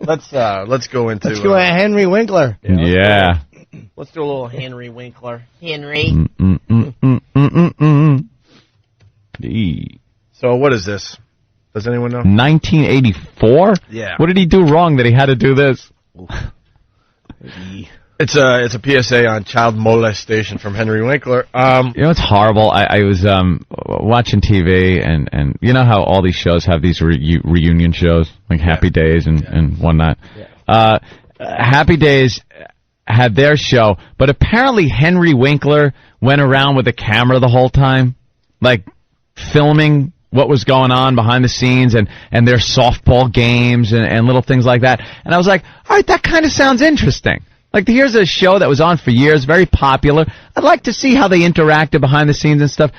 Let's go into. Let's do a Henry Winkler. Yeah. Let's do a little Henry Winkler. Henry. So what is this? Does anyone know? 1984? Yeah. What did he do wrong that he had to do this? It's a PSA on child molestation from Henry Winkler. You know, it's horrible. I was watching TV, and you know how all these shows have these reunion shows, like Happy Days and whatnot. Yeah. Happy Days had their show, but apparently Henry Winkler went around with a camera the whole time, like filming what was going on behind the scenes and their softball games and little things like that. And I was like, all right, that kind of sounds interesting. Like, here's a show that was on for years, very popular. I'd like to see how they interacted behind the scenes and stuff.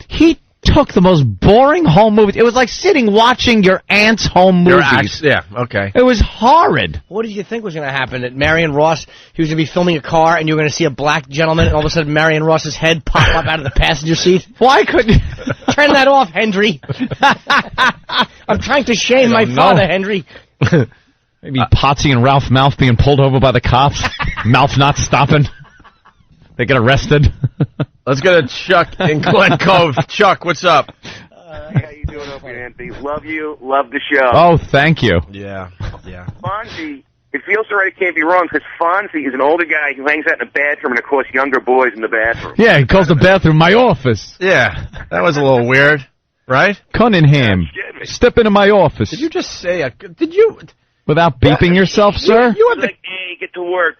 He took the most boring home movies. It was like sitting watching your aunt's home movies. Yeah, okay. It was horrid. What did you think was going to happen? That Marion Ross, he was going to be filming a car, and you were going to see a black gentleman, and all of a sudden Marion Ross's head pop up out of the passenger seat? Why couldn't you? Turn that off, Henry. I'm trying to shame my father, Henry. Maybe Potsy and Ralph Mouth being pulled over by the cops. Mouth not stopping. They get arrested. Let's go to Chuck in Glen Cove. Chuck, what's up? How you doing, Opie and Anthony? Love you. Love the show. Oh, thank you. Yeah. Fonzie, it feels so right it can't be wrong, because Fonzie is an older guy who hangs out in the bathroom and, of course, younger boys in the bathroom. Yeah, he calls the bathroom my office. Yeah, that was a little weird, right? Cunningham, step into my office. Did you just say did you... Without beeping yourself, sir? You had Like, hey, get to work.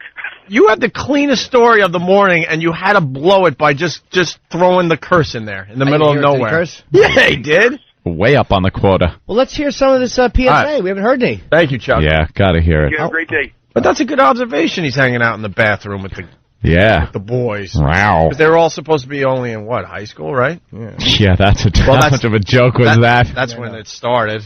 You had the cleanest story of the morning, and you had to blow it by just throwing the curse in there in the middle of nowhere. Curse? Yeah, he did. Way up on the quota. Well, let's hear some of this PSA. Right. We haven't heard any. Thank you, Chuck. Yeah, gotta hear it. You have a great day. But that's a good observation. He's hanging out in the bathroom with the boys. Wow. Because they were all supposed to be only in, high school, right? Yeah, that's how much of a joke was that? That's when it started.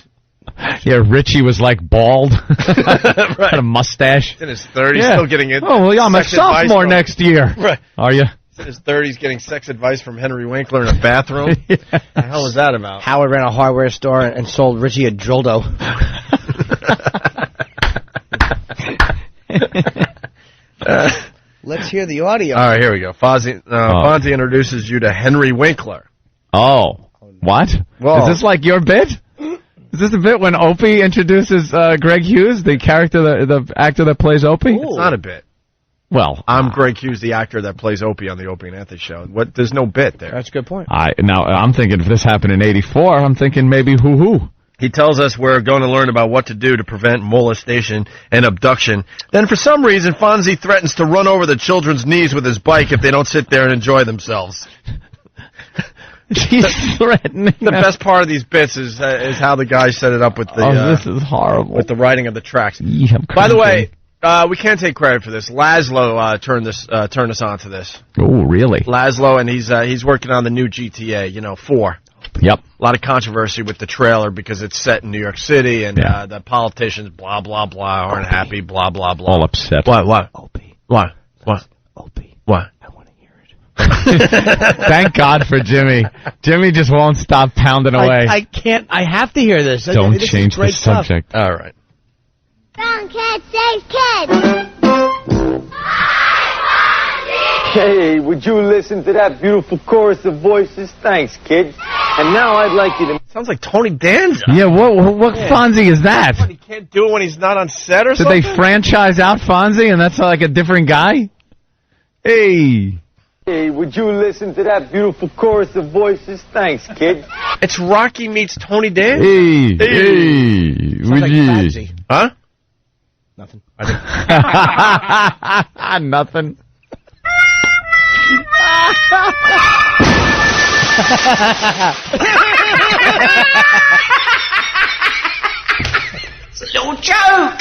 Yeah, Richie was like bald. Right. Had a mustache. He's in his 30s, still getting it. Oh, well, yeah, I'm a sophomore next year. Right. Are you? He's in his 30s getting sex advice from Henry Winkler in a bathroom. Yeah. What the hell was that about? Howard ran a hardware store and sold Richie a dildo. Let's hear the audio. All right, here we go. Fonzie introduces you to Henry Winkler. Oh. What? Whoa. Is this like your bit? Is this a bit when Opie introduces Greg Hughes, the character, the actor that plays Opie? It's not a bit. Well, I'm Greg Hughes, the actor that plays Opie on the Opie and Anthony show. There's no bit there. That's a good point. Now I'm thinking if this happened in '84, I'm thinking maybe who. He tells us we're going to learn about what to do to prevent molestation and abduction. Then, for some reason, Fonzie threatens to run over the children's knees with his bike if they don't sit there and enjoy themselves. He's threatening. The best part of these bits is how the guy set it up with the. This is horrible. With the writing of the tracks. Yeah, by the way, we can't take credit for this. Laszlo turned us on to this. Oh, really? Laszlo, and he's working on the new GTA. 4. Yep. A lot of controversy with the trailer because it's set in New York City, and the politicians, blah blah blah, aren't happy, blah blah blah. All upset. What? Opie. What? Opie. What? I want to hear it. Thank God for Jimmy. Jimmy just won't stop pounding away. I can't. I have to hear this. Don't this change the subject. All right. Brown cat saves kids. Hey, would you listen to that beautiful chorus of voices? Thanks, kids. And now I'd like you to... Sounds like Tony Danza. Yeah, what Fonzie is that? What, he can't do it when he's not on set or Did something? they franchise out Fonzie and that's like a different guy? Hey, would you listen to that beautiful chorus of voices? Thanks, kids. It's Rocky meets Tony Danza. Hey. Sounds like Fonzie. Huh? Nothing. Nothing. It's a little joke.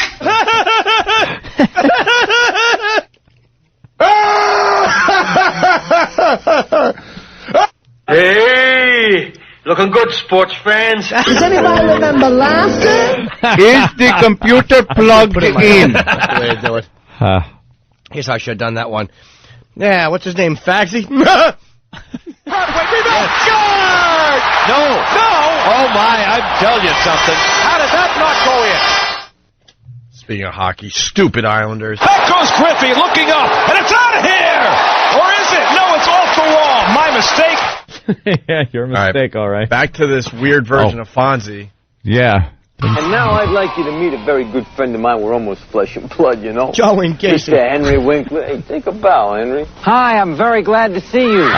Hey, looking good, sports fans. Does anybody remember last year? Is the computer plugged in? That's the way to do it. Here's how I should have done that one. Yeah, what's his name? Fagsy? Score! No! Oh, my, I tell you something. How did that not go in? Speaking of hockey, stupid Islanders. Back goes Griffey, looking up, and it's out of here! Or is it? No, it's off the wall. My mistake. Yeah, your mistake, all right. Back to this weird version of Fonzie. Yeah. And now I'd like you to meet a very good friend of mine. We're almost flesh and blood, you know. Joe and Casey. Mr. Henry Winkler. Hey, take a bow, Henry. Hi, I'm very glad to see you.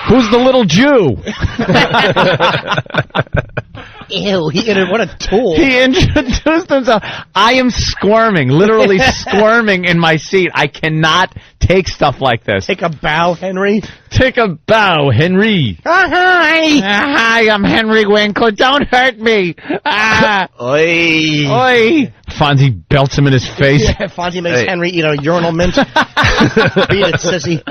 Who's the little Jew? Ew, what a tool. He introduced himself. I am squirming, literally squirming in my seat. I cannot take stuff like this. Take a bow, Henry. Take a bow, Henry. Hi. Hi, I'm Henry Winkler. Don't hurt me. Oi. Oi. Fonzie belts him in his face. Yeah, Fonzie makes Henry eat a urinal mint. Beat it, sissy.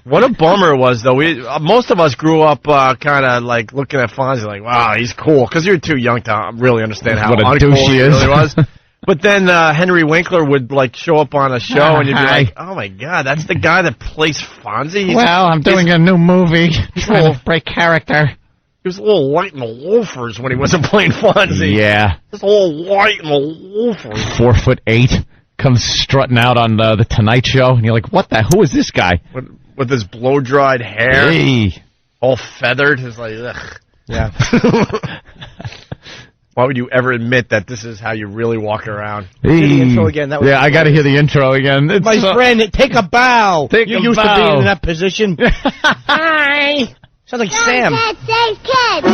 What a bummer it was, though. Most of us grew up kind of like looking at Fonzie like, wow, he's cool. Because you're too young to really understand how what a douche he is. really was. But then Henry Winkler would like show up on a show and you'd be like, oh, my God, that's the guy that plays Fonzie? Well, I'm doing a new movie. Trying to break character. He was a little white in the loafers when he wasn't playing Fonzie. Yeah. Just a little white in the loafers. 4'8", comes strutting out on the Tonight Show. And you're like, what the? Who is this guy? With his blow-dried hair, Hey. all feathered. It's like, ugh. Yeah. Why would you ever admit that this is how you really walk around? Do the intro again. That was I got to hear the intro again. It's my friend, take a bow. Take you a used bow. to be in that position. Hi. Sounds like Sam. Don't save kids.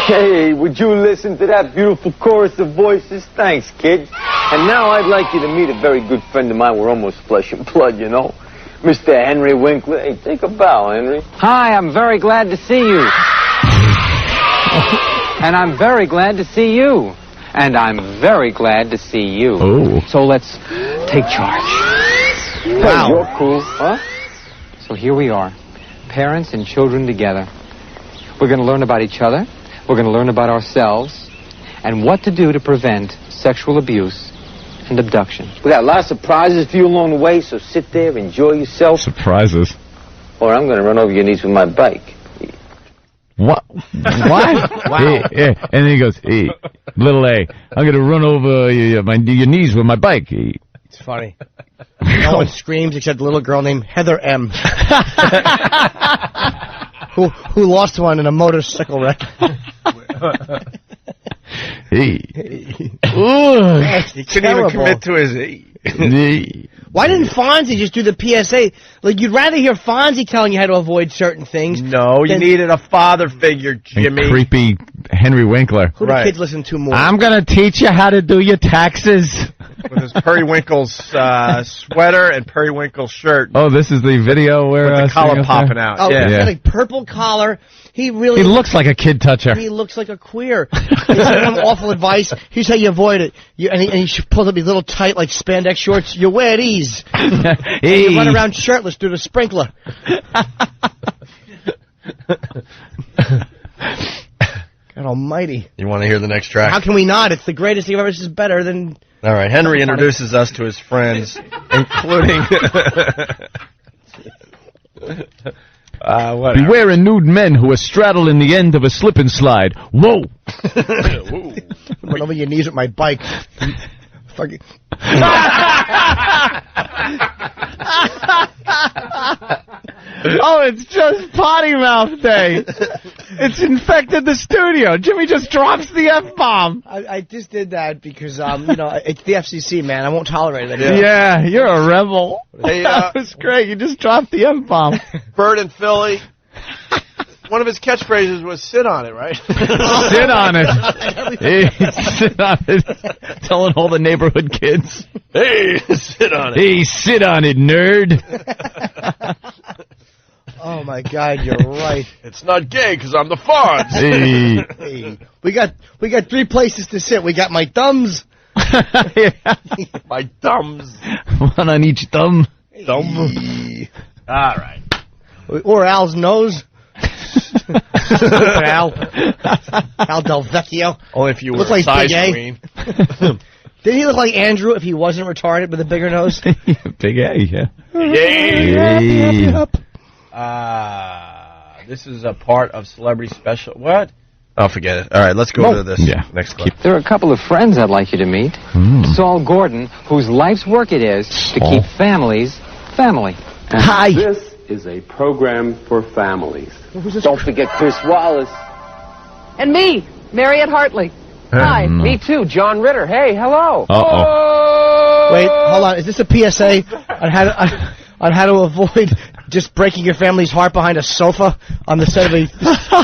Hey, would you listen to that beautiful chorus of voices? Thanks, kids. And now I'd like you to meet a very good friend of mine. We're almost flesh and blood, you know. Mr. Henry Winkler. Hey, take a bow, Henry. Hi, I'm very glad to see you. And I'm very glad to see you. And I'm very glad to see you. Oh. So let's take charge. Wow. Hey, you're cool, huh? So here we are, parents and children together. We're going to learn about each other. We're going to learn about ourselves and what to do to prevent sexual abuse and abduction. We got lots of prizes for you along the way, so sit there, enjoy yourself, Surprises. or I'm going to run over your knees with my bike. What? What? Wow. Yeah. And then he goes, hey, little A, I'm going to run over your knees with my bike. It's funny. No one screams except a little girl named Heather M. who lost one in a motorcycle wreck. Hey. He couldn't even commit to his... Why didn't Fonzie just do the PSA? Like, you'd rather hear Fonzie telling you how to avoid certain things. No, you needed a father figure, Jimmy. And creepy Henry Winkler. Who do kids listen to more? I'm going to teach you how to do your taxes. With his Periwinkle's sweater and Periwinkle's shirt. Oh, this is the video where... With the collar popping out. Oh, yeah. he's got a purple collar. He looks like a kid toucher. He looks like a queer. It's some awful advice. Here's how you avoid it. And he pulls up these little tight, like, spandex shorts. You wear these. And you run around shirtless through the sprinkler. God almighty. You want to hear the next track? How can we not? It's the greatest thing I've ever seen. It's better than... All right, Henry introduces us to his friends, including... Beware of nude men who are straddling the end of a slip and slide. Whoa! Run over your knees with my bike. Fucking... Oh, it's just potty mouth day. It's infected the studio. Jimmy just drops the F-bomb. I just did that because, it's the FCC, man. I won't tolerate it anymore. Yeah, you're a rebel. Hey, that was great. You just dropped the F-bomb. Bird in Philly. One of his catchphrases was "sit on it," right? Sit on it. Hey, sit on it. Telling all the neighborhood kids. Hey, sit on it. Hey, sit on it, nerd. Oh my God, you're right. It's not gay because I'm the Fonz. Hey. Hey, we got 3 places to sit. We got my thumbs. My thumbs. One on each thumb. Thumb. All right. Or Al's nose. Al Del Vecchio. Only if you were Look a like size Big A. queen. Didn't he look like Andrew if he wasn't retarded with a bigger nose? Big A, yeah. Yay. This is a part of Celebrity Special. What? Oh, forget it. All right, let's go to this next clip. There are a couple of friends I'd like you to meet. Saul Gordon, whose life's work it is to keep families family. Hi. This is a program for families. Don't forget Chris Wallace. And me, Mariette Hartley. Hi. Me too, John Ritter. Hey, hello. Wait, hold on. Is this a PSA on how to avoid just breaking your family's heart behind a sofa on the set of a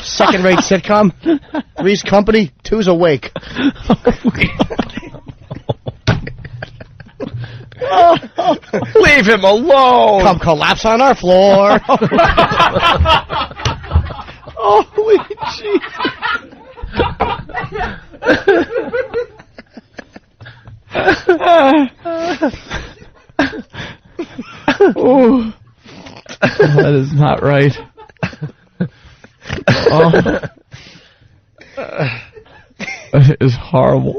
second-rate sitcom? Three's company, two's awake. Leave him alone. Come collapse on our floor. Holy Jesus. Oh, that is not right. It is horrible.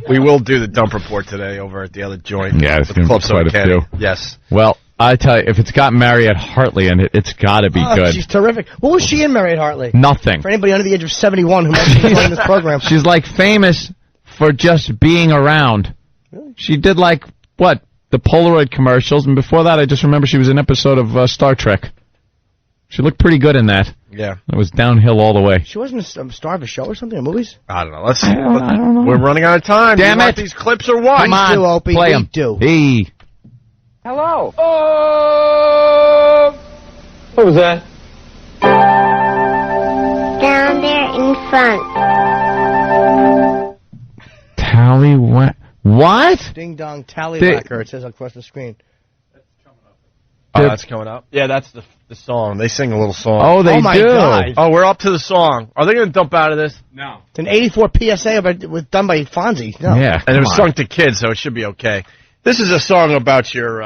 We will do the dump report today over at the other joint. Yeah, it's going to be quite a few. Yes. Well, I tell you, if it's got Mariette Hartley in it, it's got to be good. She's terrific. What was she in, Mariette Hartley? Nothing. For anybody under the age of 71 who might be enjoying this program. She's like famous for just being around. Really? She did like, what, the Polaroid commercials, and before that I just remember she was in an episode of Star Trek. She looked pretty good in that. Yeah. It was downhill all the way. She wasn't a star of a show or something, in movies? I don't know. I don't know. We're running out of time. Damn you it. Want these clips or what? Come on, do, Opie. Play them. Do. Hey. Hello. What was that? Down there in front. Tally what? Ding dong tallywhacker, it says across the screen. Oh, that's coming up? Yeah, that's the song. They sing a little song. Oh, they my do. God. Oh, we're up to the song. Are they going to dump out of this? No. It's an 84 PSA done by Fonzie. No. Yeah. And it was sung to kids, so it should be okay. This is a song about your,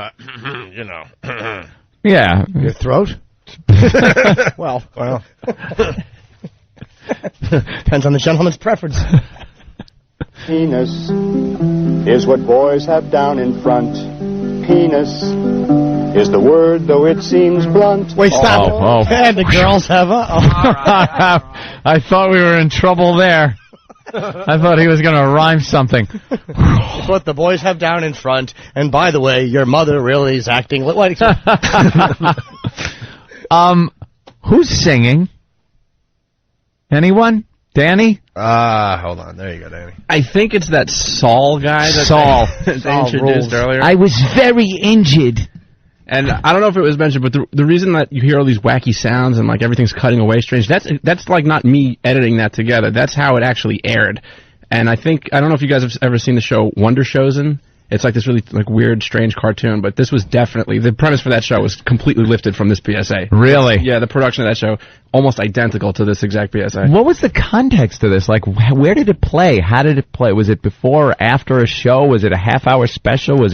Yeah. Your throat? Well. Depends on the gentleman's preference. Penis is what boys have down in front. Penis is the word, though it seems blunt. Wait, stop. Oh. And the girls have I thought we were in trouble there. I thought he was going to rhyme something. It's what the boys have down in front. And by the way, your mother really is acting. What? Who's singing? Anyone? Danny? Hold on. There you go, Danny. I think it's that Saul guy that they introduced earlier. I was very injured. And I don't know if it was mentioned, but the reason that you hear all these wacky sounds and like everything's cutting away strange, that's like not me editing that together. That's how it actually aired. And I don't know if you guys have ever seen the show Wonder Chosen. It's like this really like weird, strange cartoon, but this was definitely, the premise for that show was completely lifted from this PSA. Really? Yeah, the production of that show, almost identical to this exact PSA. What was the context of this? Like, where did it play? How did it play? Was it before or after a show? Was it a half-hour special?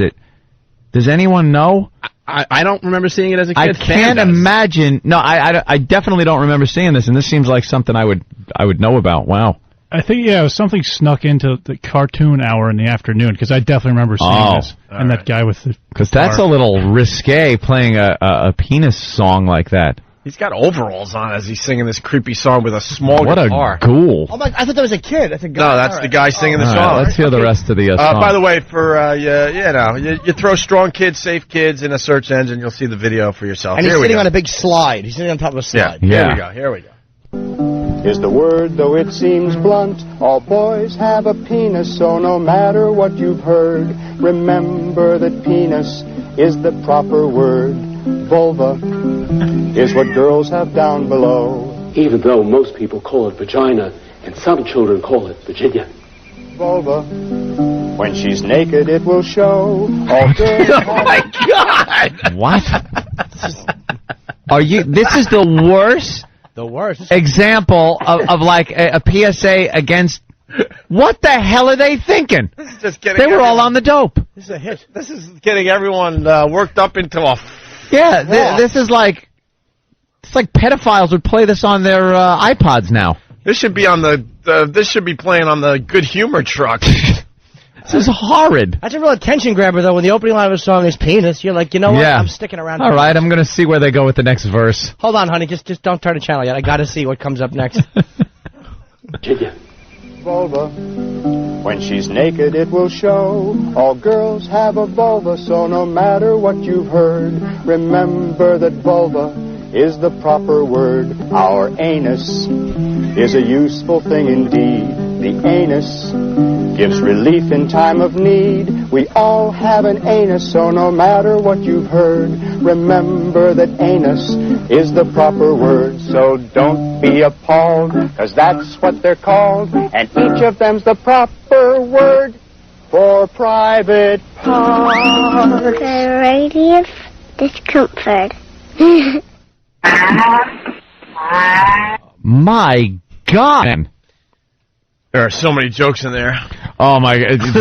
Does anyone know? I don't remember seeing it as a kid. I can't imagine. No, I definitely don't remember seeing this, and this seems like something I would know about. Wow. I think, it was something snuck into the cartoon hour in the afternoon, because I definitely remember seeing this. And that guy with the... Because that's a little risque, playing a penis song like that. He's got overalls on as he's singing this creepy song with a small guitar. What a ghoul. Oh my, I thought that was a kid. That's a guy. No, that's the guy singing the song. Right, let's hear the rest of the song. By the way, for you throw strong kids, safe kids in a search engine, you'll see the video for yourself. And he's sitting on a big slide. He's sitting on top of a slide. Yeah. Here we go. Is the word, though it seems blunt. All boys have a penis, so no matter what you've heard, remember that penis is the proper word. Vulva is what girls have down below. Even though most people call it vagina, and some children call it Virginia. Vulva, when she's naked, it will show. All girls my God! What? This is the worst... The worst example of like a PSA against. What the hell are they thinking? This is just getting. They were all on the dope. This is a hit. This is getting everyone worked up into a. Yeah, this is like. It's like pedophiles would play this on their iPods now. This should be on this should be playing on the Good Humor truck. This is horrid. That's a real attention grabber, though. When the opening line of a song is penis, you're like, you know what? Yeah. I'm sticking around. All right, I'm going to see where they go with the next verse. Hold on, honey. Just don't turn the channel yet. I got to see what comes up next. Virginia. Vulva. When she's naked, it will show. All girls have a vulva, so no matter what you've heard, remember that vulva is the proper word. Our anus is a useful thing indeed. The anus gives relief in time of need. We all have an anus, so no matter what you've heard, remember that anus is the proper word. So don't be appalled, 'cause that's what they're called, and each of them's the proper word for private parts. Variety of discomfort. My God. There are so many jokes in there. Oh my!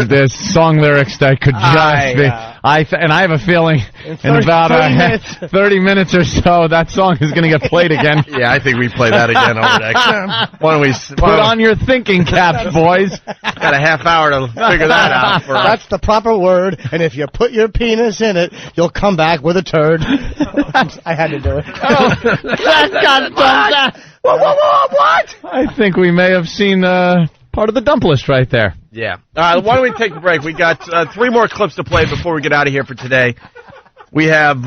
There's song lyrics that could just be. And I have a feeling in about 30 minutes or so that song is going to get played again. Yeah, I think we play that again over next time. Why don't we put on your thinking caps, boys? Got a half hour to figure that out. That's the proper word, and if you put your penis in it, you'll come back with a turd. I had to do it. What? I think we may have seen part of the dump list right there. Yeah. Why don't we take a break? We got 3 more clips to play before we get out of here for today. We have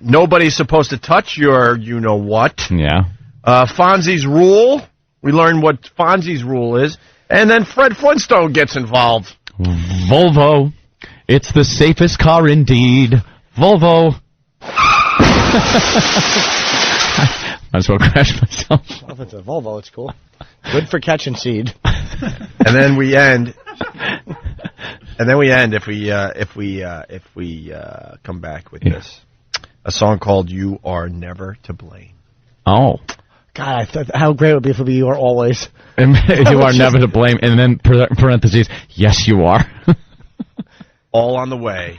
Nobody's Supposed to Touch Your You-Know-What. Yeah. Fonzie's Rule. We learn what Fonzie's Rule is. And then Fred Flintstone gets involved. Volvo. It's the safest car indeed. Volvo. Might as well crash myself. Well, if it's a Volvo, it's cool. Good for catching seed. And then we end. If we come back with this, a song called "You Are Never to Blame." Oh, God! How great it would be if you are always. You are never to blame, and then parentheses. Yes, you are. All on the way.